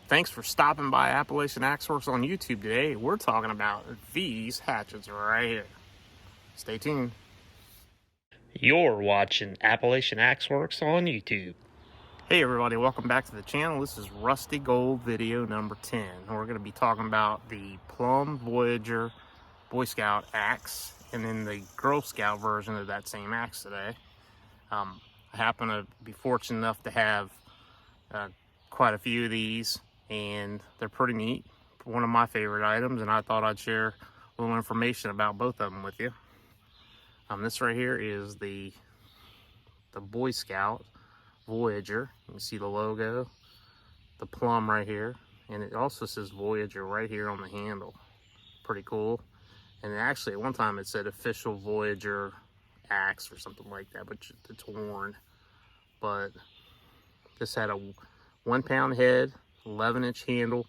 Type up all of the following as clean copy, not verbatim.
Thanks for stopping by Appalachian Axe Works on YouTube today. We're talking about these hatchets right here. Stay tuned. You're watching Appalachian Axe Works on YouTube. Hey everybody, welcome back to the channel. This is Rusty Gold video number 10. We're going to be talking about the Plumb Voyageur Boy Scout axe and then the Girl Scout version of that same axe today. I happen to be fortunate enough to have quite a few of these, and they're pretty neat. One of my favorite items, and I thought I'd share a little information about both of them with you. This right here is the Boy Scout Voyageur. You can see the logo, the Plumb right here, and it also says Voyageur right here on the handle. Pretty cool. And actually at one time it said official Voyageur axe or something like that, but it's worn. But this had a 1 pound head, 11-inch handle,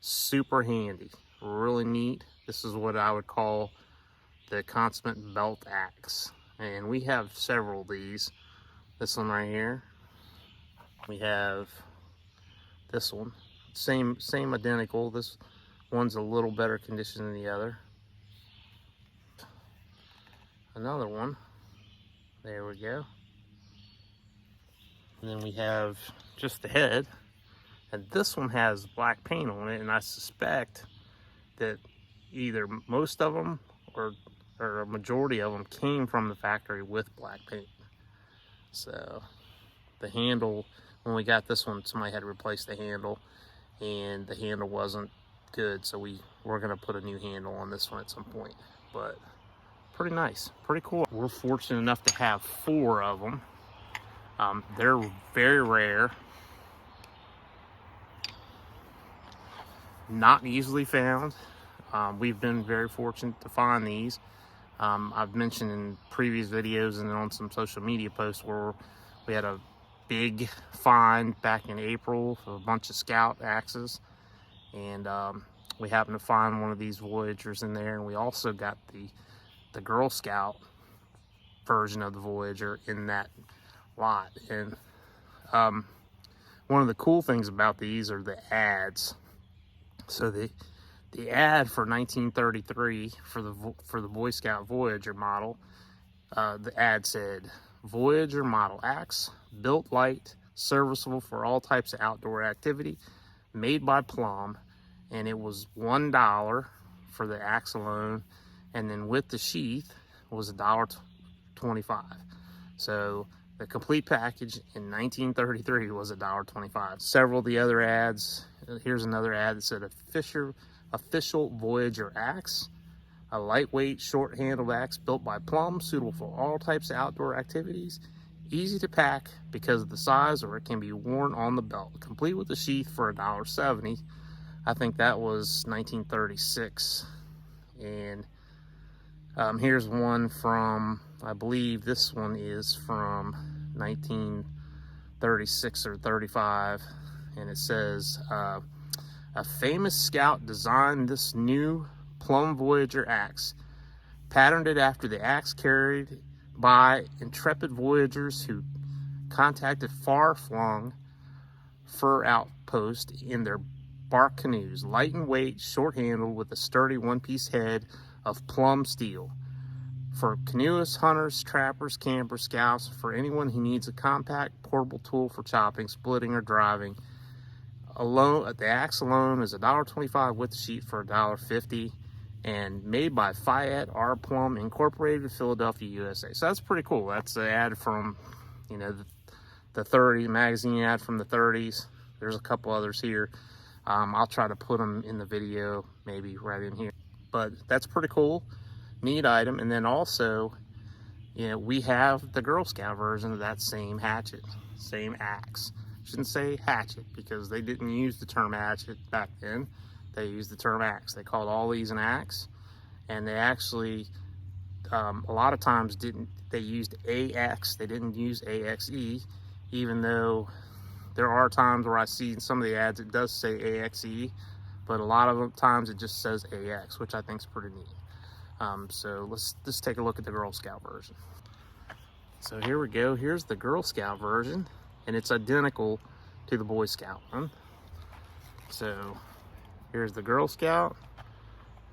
super handy, really neat. This is what I would call the consummate belt axe, and we have several of these. This one right here, we have this one, same identical. This one's a little better condition than the other. Another one, there we go. And then we have just the head. And this one has black paint on it, and I suspect that either most of them or a majority of them came from the factory with black paint. So the handle, when we got this one, somebody had to replace the handle, and the handle wasn't good, so we're gonna put a new handle on this one at some point. But pretty nice, pretty cool. We're fortunate enough to have 4 of them. They're very rare. Not easily found. We've been very fortunate to find these. I've mentioned in previous videos and on some social media posts where we had a big find back in April of a bunch of Scout axes, and we happened to find one of these Voyageurs in there, and we also got the Girl Scout version of the Voyageur in that lot. And one of the cool things about these are the ads. So the ad for 1933 for the Boy Scout Voyageur model, the ad said, "Voyageur model axe, built light, serviceable for all types of outdoor activity, made by Plumb," and it was $1 for the axe alone, and then with the sheath was $1.25. So the complete package in 1933 was $1.25. Several of the other ads. Here's another ad that said official Voyageur axe, a lightweight, short-handled axe built by Plumb, suitable for all types of outdoor activities, easy to pack because of the size, or it can be worn on the belt, complete with the sheath for $1.70. I think that was 1936. And here's one from, I believe this one is from 1936 or 35. And it says, a famous scout designed this new Plumb Voyageur axe, patterned it after the axe carried by intrepid voyageurs who contacted far-flung fur outposts in their bark canoes. Light in weight, short-handled, with a sturdy one-piece head of Plumb steel. For canoeists, hunters, trappers, campers, scouts, for anyone who needs a compact, portable tool for chopping, splitting, or driving. The axe alone is $1.25 with the sheet for $1.50, and made by Fayette R. Plumb Incorporated, Philadelphia, USA. So that's pretty cool. That's an ad from, you know, the 30 magazine ad from the 30s. There's a couple others here. I'll try to put them in the video, maybe right in here. But that's pretty cool, neat item. And then also, you know, we have the Girl Scout version of that same hatchet, same axe. Shouldn't say hatchet because they didn't use the term hatchet back then. They used the term axe. They called all these an axe, and they actually a lot of times they used AX. They didn't use AXE, even though there are times where I see in some of the ads it does say AXE, but a lot of the times it just says AX, which I think is pretty neat. So let's take a look at the Girl Scout version. So here we go. Here's the Girl Scout version, and it's identical to the Boy Scout one. So here's the Girl Scout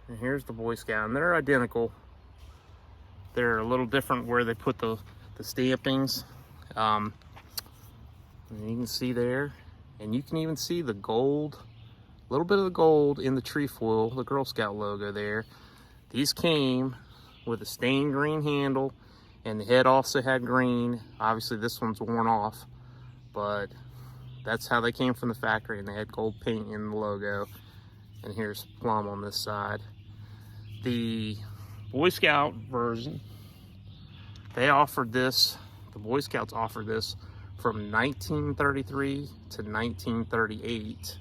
and here's the Boy Scout, and they're identical. They're a little different where they put the stampings. And you can see there, and you can even see the gold, a little bit of the gold in the trefoil, the Girl Scout logo there. These came with a stained green handle, and the head also had green. Obviously this one's worn off, but that's how they came from the factory, and they had gold paint in the logo. And here's Plumb on this side. The Boy Scout version, they offered this, the Boy Scouts offered this from 1933 to 1938.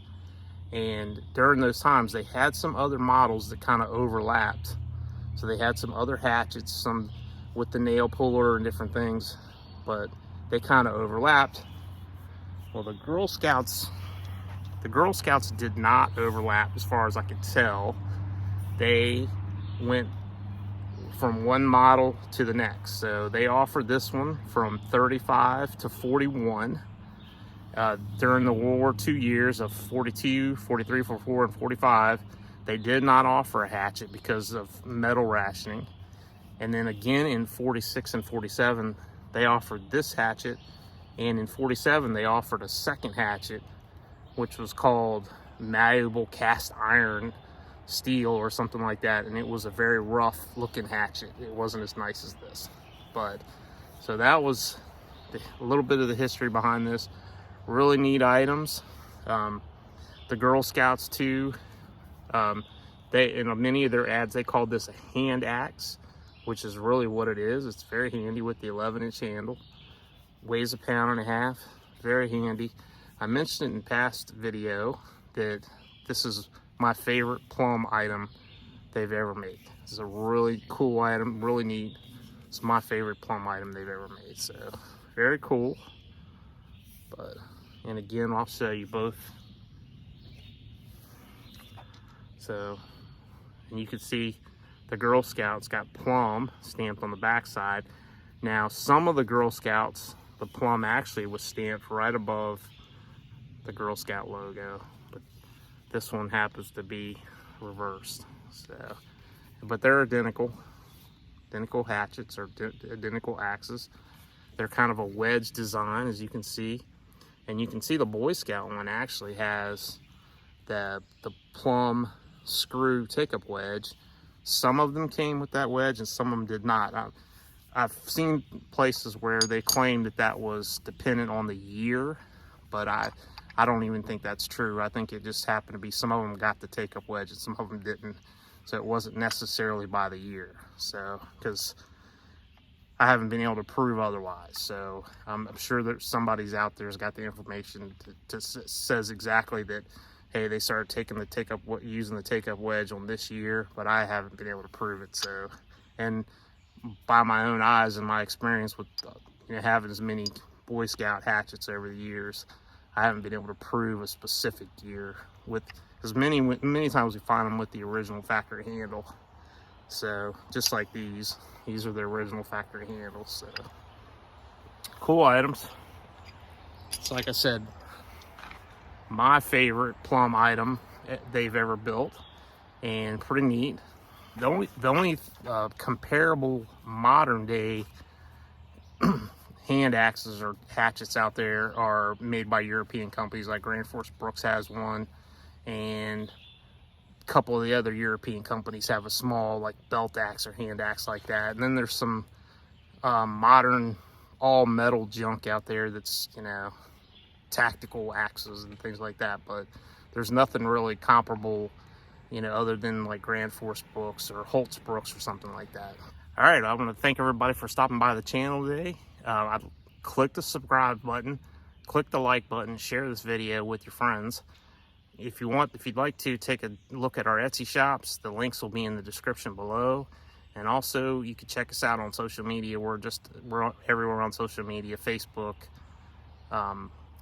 And during those times, they had some other models that kind of overlapped. So they had some other hatchets, some with the nail puller and different things, but they kind of overlapped. Well, the Girl Scouts did not overlap as far as I could tell. They went from one model to the next. So they offered this one from 35 to 41 during the World War II years of 42, 43, 44, and 45. They did not offer a hatchet because of metal rationing. And then again in 46 and 47, they offered this hatchet. And in 47, they offered a second hatchet, which was called malleable cast iron steel or something like that. And it was a very rough looking hatchet. It wasn't as nice as this. But so that was a little bit of the history behind this. Really neat items. The Girl Scouts too, they, in many of their ads, they called this a hand axe, which is really what it is. It's very handy with the 11-inch handle. Weighs 1.5 pounds. Very handy. I mentioned it in past video that this is my favorite Plumb item they've ever made. This is a really cool item, really neat. It's my favorite Plumb item they've ever made. So very cool. But, and again, I'll show you both. So, and you can see the Girl Scouts got Plumb stamped on the back side. Now, some of the Girl Scouts, the Plumb actually was stamped right above the Girl Scout logo, but this one happens to be reversed. So, but they're identical hatchets or identical axes. They're kind of a wedge design, as you can see, and you can see the Boy Scout one actually has the Plumb screw take-up wedge. Some of them came with that wedge, and some of them did not. I've seen places where they claim that that was dependent on the year, but I don't even think that's true. I think it just happened to be some of them got the take-up wedge and some of them didn't. So it wasn't necessarily by the year. So, because I haven't been able to prove otherwise. So I'm sure that somebody's out there has got the information to says exactly that, hey, they started using the take-up wedge on this year, but I haven't been able to prove it. So, and by my own eyes and my experience with having as many Boy Scout hatchets over the years, I haven't been able to prove a specific year with, because many times we find them with the original factory handle. So just like these are the original factory handles. So cool items. It's like I said, my favorite Plumb item they've ever built, and pretty neat. The only comparable modern day hand axes or hatchets out there are made by European companies, like Grand Force Brooks has one, and a couple of the other European companies have a small like belt axe or hand axe like that. And then there's some modern all metal junk out there that's, tactical axes and things like that, but there's nothing really comparable, other than like Grand Force Brooks or Holtz Brooks or something like that. All right, I want to thank everybody for stopping by the channel today. I'd click the subscribe button, click the like button, share this video with your friends. If you'd like to take a look at our Etsy shops, the links will be in the description below. And also, you can check us out on social media. We're everywhere on social media: Facebook,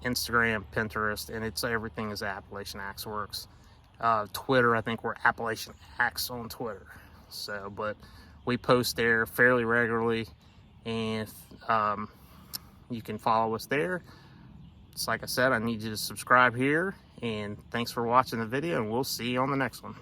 Instagram, Pinterest, and everything is Appalachian Axe Works. Twitter, I think we're Appalachian Axe on Twitter. So, but we post there fairly regularly, and you can follow us there. It's like I said, I need you to subscribe here And thanks for watching the video, and we'll see you on the next one.